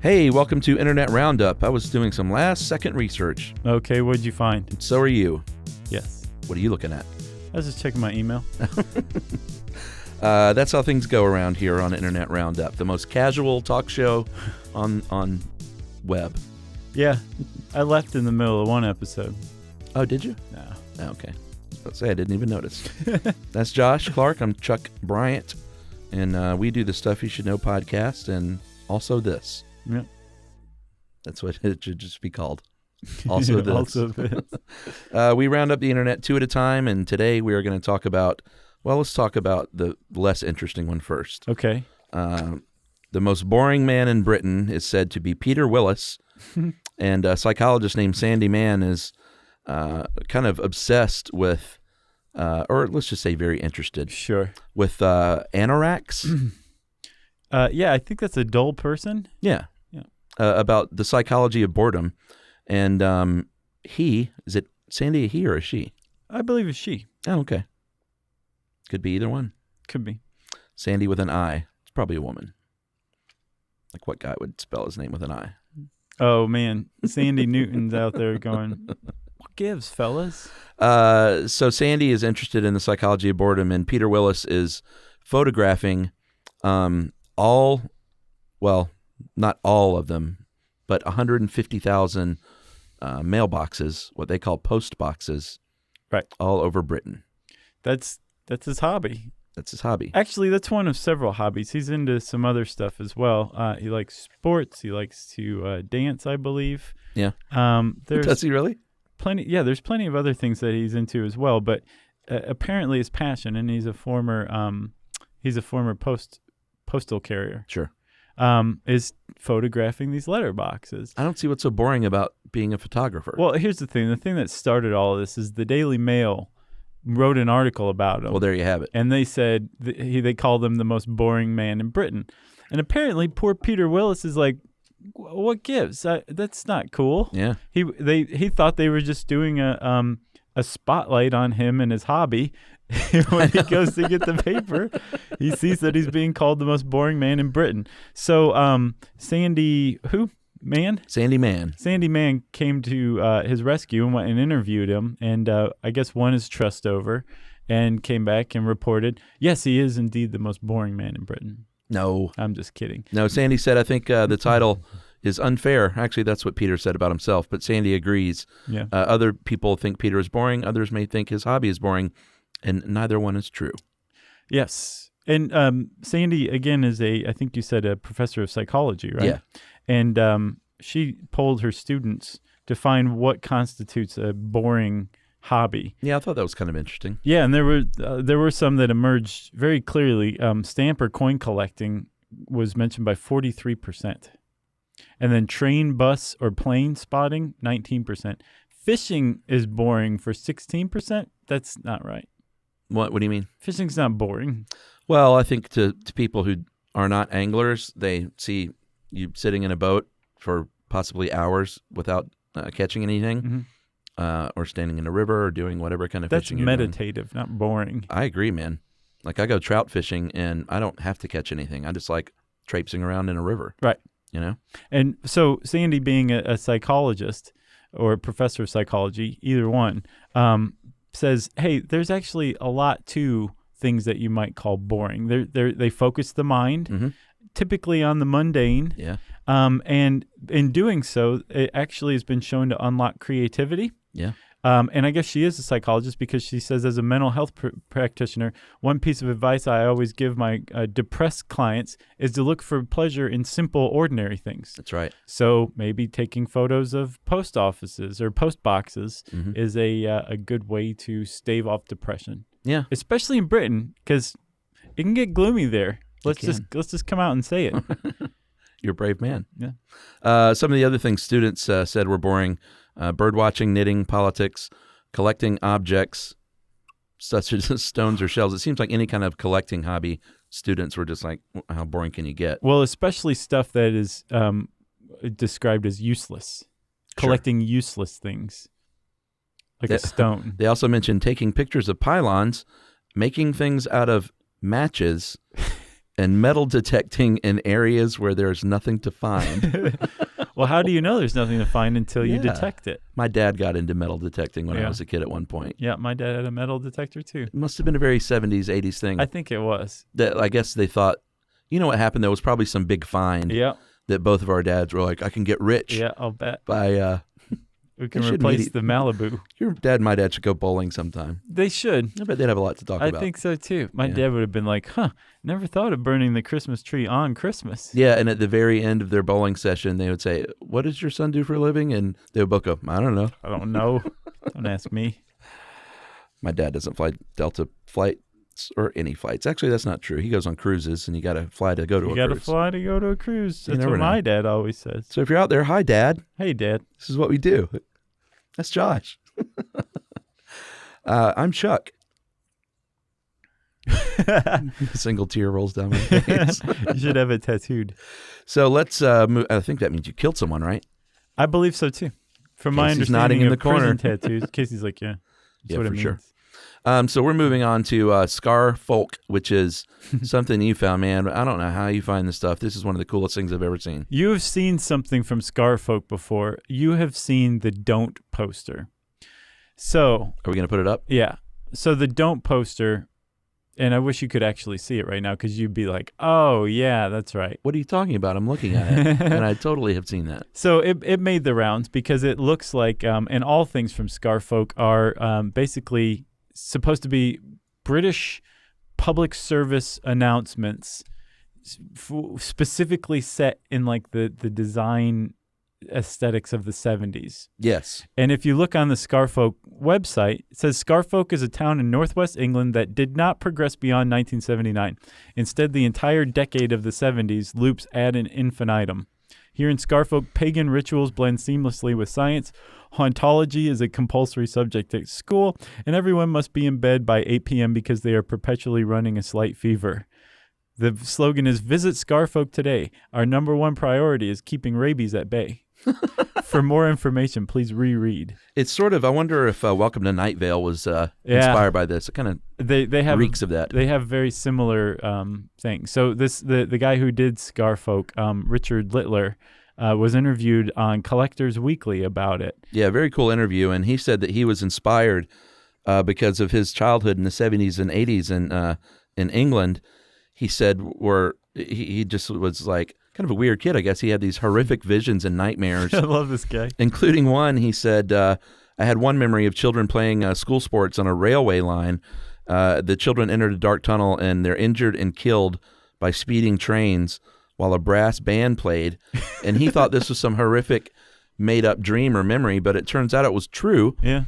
Hey, welcome to Internet Roundup. I was doing some last-second research. Okay, what'd you find? So are you. Yes. What are you looking at? I was just checking my email. That's how things go around here on Internet Roundup, the most casual talk show on web. Yeah, I left in the middle of one episode. Oh, did you? No. Okay. Let's say I didn't even notice. That's Josh Clark. I'm Chuck Bryant, and we do the Stuff You Should Know podcast, and also this. Yep. That's what it should just be called. Also this. Also this. We round up the internet two at a time, and today we are going to talk about, well, let's talk about the less interesting one first. Okay. The most boring man in Britain is said to be Peter Willis, and a psychologist named Sandy Mann is kind of obsessed with, or let's just say very interested. Sure. With anoraks. Yeah, I think that's a dull person. Yeah. About the psychology of boredom. And is it Sandy a he or a she? I believe it's she. Oh, okay. Could be either one. Could be. Sandy with an I. It's probably a woman. Like what guy would spell his name with an I? Oh, man. Sandy Newton's out there going, what gives, fellas? So Sandy is interested in the psychology of boredom, and Peter Willis is photographing not all of them, but 150,000 mailboxes, what they call post boxes, right, all over Britain. That's his hobby. That's his hobby. Actually, that's one of several hobbies. He's into some other stuff as well. He likes sports. He likes to dance, I believe. Yeah. Does he really? Plenty. Yeah, there's plenty of other things that he's into as well. But apparently, his passion, and he's a former postal carrier. Sure. Is photographing these letterboxes. I don't see what's so boring about being a photographer. Well, here's the thing. The thing that started all of this is the Daily Mail wrote an article about him. Well, there you have it. And they said they called him the most boring man in Britain. And apparently, poor Peter Willis is like, what gives? That's not cool. Yeah. He thought they were just doing a spotlight on him and his hobby. When he goes to get the paper, he sees that he's being called the most boring man in Britain. So Sandy Mann came to his rescue and went and interviewed him, and I guess won his trust over and came back and reported, yes, he is indeed the most boring man in Britain. No. I'm just kidding. No, Sandy said, I think the title is unfair. Actually, that's what Peter said about himself, but Sandy agrees. Yeah. Other people think Peter is boring. Others may think his hobby is boring. And neither one is true. Yes. And Sandy, again, is I think you said a professor of psychology, right? Yeah. And she polled her students to find what constitutes a boring hobby. Yeah, I thought that was kind of interesting. Yeah, and there were some that emerged very clearly. Stamp or coin collecting was mentioned by 43%. And then train, bus, or plane spotting, 19%. Fishing is boring for 16%. That's not right. What do you mean? Fishing's not boring. Well, I think to people who are not anglers, they see you sitting in a boat for possibly hours without catching anything, or standing in a river or doing whatever kind of fishing you're doing. That's meditative, not boring. I agree, man. Like I go trout fishing and I don't have to catch anything. I just like traipsing around in a river. Right. You know? And so Sandy, being a psychologist or a professor of psychology, either one, says, hey, there's actually a lot to things that you might call boring. They focus the mind, typically on the mundane. Yeah. And in doing so, it actually has been shown to unlock creativity. Yeah. And I guess she is a psychologist because she says, as a mental health practitioner, one piece of advice I always give my depressed clients is to look for pleasure in simple, ordinary things. That's right. So maybe taking photos of post offices or post boxes is a good way to stave off depression. Yeah. Especially in Britain, because it can get gloomy there. Let's just come out and say it. You're a brave man. Yeah. Some of the other things students said were boring. Bird watching, knitting, politics, collecting objects such as stones or shells. It seems like any kind of collecting hobby, students were just like, how boring can you get? Well, especially stuff that is described as useless. Collecting useless things, like a stone. They also mentioned taking pictures of pylons, making things out of matches, and metal detecting in areas where there's nothing to find. Well, how do you know there's nothing to find until you detect it? My dad got into metal detecting when I was a kid at one point. Yeah, my dad had a metal detector too. It must have been a very 70s, 80s thing. I think it was. That I guess they thought, you know what happened? There was probably some big find that both of our dads were like, I can get rich. Yeah, I'll bet. By we can replace the Malibu. Your dad and my dad should go bowling sometime. They should. I bet they'd have a lot to talk about. I think so too. My dad would have been like, never thought of burning the Christmas tree on Christmas. Yeah, and at the very end of their bowling session, they would say, what does your son do for a living? And they would both go, I don't know. I don't know. Don't ask me. My dad doesn't fly Delta flights or any flights. Actually, that's not true. He goes on cruises, and you got to fly to go to a cruise. You got to fly to go to a cruise. That's what my dad always says. So if you're out there, hi, Dad. Hey, Dad. This is what we do. That's Josh. I'm Chuck. A single tear rolls down my face. You should have it tattooed. So let's move. I think that means you killed someone, right? I believe so too. From my Casey's understanding nodding in of the corner. prison tattoos, Casey's like, yeah. That's what it means. Sure. So we're moving on to Scarfolk, which is something you found, man. I don't know how you find this stuff. This is one of the coolest things I've ever seen. You have seen something from Scarfolk before. You have seen the Don't poster. So are we going to put it up? Yeah. So the Don't poster, and I wish you could actually see it right now because you'd be like, oh, yeah, that's right. What are you talking about? I'm looking at it, and I totally have seen that. So it made the rounds because it looks like, and all things from Scarfolk are basically supposed to be British public service announcements specifically set in like the design aesthetics of the 70s. Yes. And if you look on the Scarfolk website, it says Scarfolk is a town in northwest England that did not progress beyond 1979. Instead, the entire decade of the 70s loops ad infinitum. Here in Scarfolk, pagan rituals blend seamlessly with science. Hauntology is a compulsory subject at school, and everyone must be in bed by 8 p.m. because they are perpetually running a slight fever. The slogan is, visit Scarfolk today. Our number one priority is keeping rabies at bay. For more information, please reread. It's sort of, I wonder if Welcome to Night Vale was inspired by this. It kind of they have reeks of that. They have very similar things. So the guy who did Scarfolk, Richard Littler, was interviewed on Collectors Weekly about it. Yeah, very cool interview. And he said that he was inspired because of his childhood in the 70s and 80s in England. He said he just was like kind of a weird kid, I guess. He had these horrific visions and nightmares. I love this guy. Including one, he said, I had one memory of children playing school sports on a railway line. The children entered a dark tunnel and they're injured and killed by speeding trains while a brass band played. And he thought this was some horrific made-up dream or memory, but it turns out it was true. Yeah.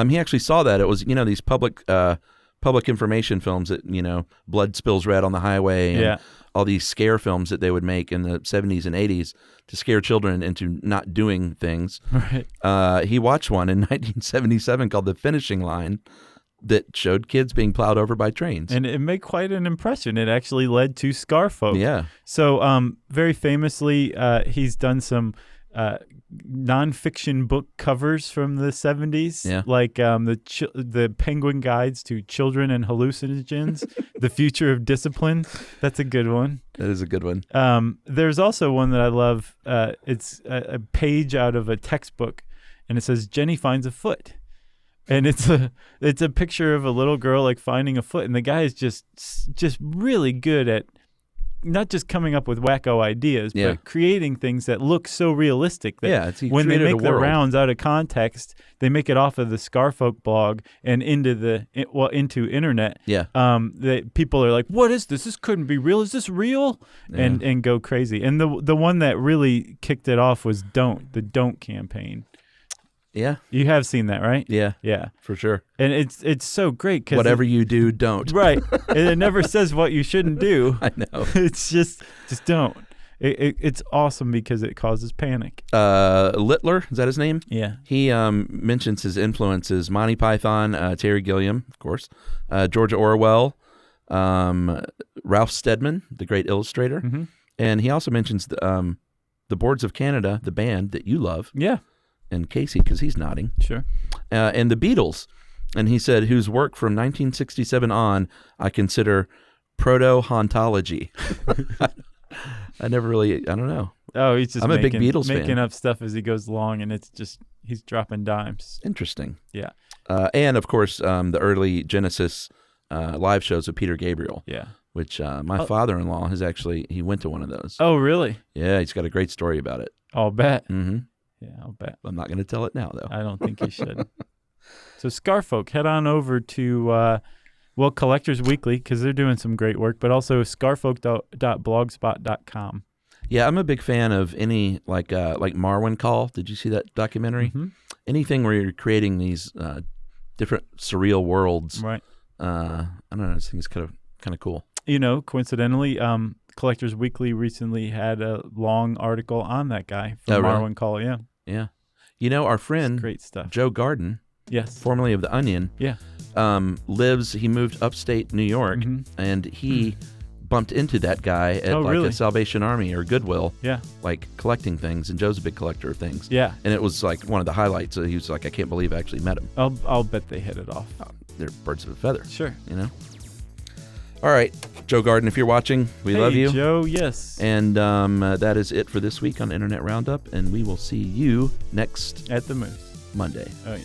He actually saw that. It was, these public information films that, blood spills red on the highway and all these scare films that they would make in the 70s and 80s to scare children into not doing things. Right. He watched one in 1977 called The Finishing Line that showed kids being plowed over by trains. And it made quite an impression. It actually led to Scarfolk. Yeah. So very famously, he's done some nonfiction book covers from the 70s, like the Penguin Guides to Children and Hallucinogens, The Future of Discipline. That's a good one. That is a good one. There's also one that I love. It's a page out of a textbook, and it says, Jenny finds a foot. And it's a picture of a little girl like finding a foot, and the guy is just really good at not just coming up with wacko ideas, but creating things that look so realistic that when they make the rounds out of context, they make it off of the Scarfolk blog and into internet. Yeah. People are like, "What is this? This couldn't be real. Is this real?" And go crazy. And the one that really kicked it off was the Don't campaign. Yeah. You have seen that, right? Yeah. Yeah. For sure. And it's so great because whatever you do, don't. Right. And it never says what you shouldn't do. I know. It's just don't. It's awesome because it causes panic. Littler, is that his name? Yeah. He mentions his influences: Monty Python, Terry Gilliam, of course, George Orwell, Ralph Steadman, the great illustrator, and he also mentions the Boards of Canada, the band that you love. Yeah. And Casey, because he's nodding. Sure. And the Beatles. And he said, whose work from 1967 on I consider proto-hauntology. I never really, I don't know. Oh, he's just I'm a big Beatles fan. making up stuff as he goes along, and it's just he's dropping dimes. Interesting. Yeah. And of course, the early Genesis live shows of Peter Gabriel. Yeah. Which my father-in-law he went to one of those. Oh, really? Yeah, he's got a great story about it. I'll bet. Mm-hmm. Yeah, I'll bet. I'm not going to tell it now, though. I don't think you should. So Scarfolk, head on over to, Collectors Weekly, because they're doing some great work, but also scarfolk.blogspot.com. Yeah, I'm a big fan of any, like Marwin Call. Did you see that documentary? Mm-hmm. Anything where you're creating these different surreal worlds. Right. I don't know. I just think it's kind of cool. You know, coincidentally, Collectors Weekly recently had a long article on that guy from Marwin Call. Yeah. Yeah. You know, our friend, great stuff. Joe Garden, yes, formerly of The Onion, yeah, he moved upstate New York, and he bumped into that guy at a Salvation Army or Goodwill, like collecting things, and Joe's a big collector of things. Yeah. And it was like one of the highlights. He was like, I can't believe I actually met him. I'll bet they hit it off. They're birds of a feather. Sure. You know? All right, Joe Garden, if you're watching, we love you. Hey, Joe, yes. And that is it for this week on Internet Roundup, and we will see you next... At the Moose. Monday. Oh, yeah.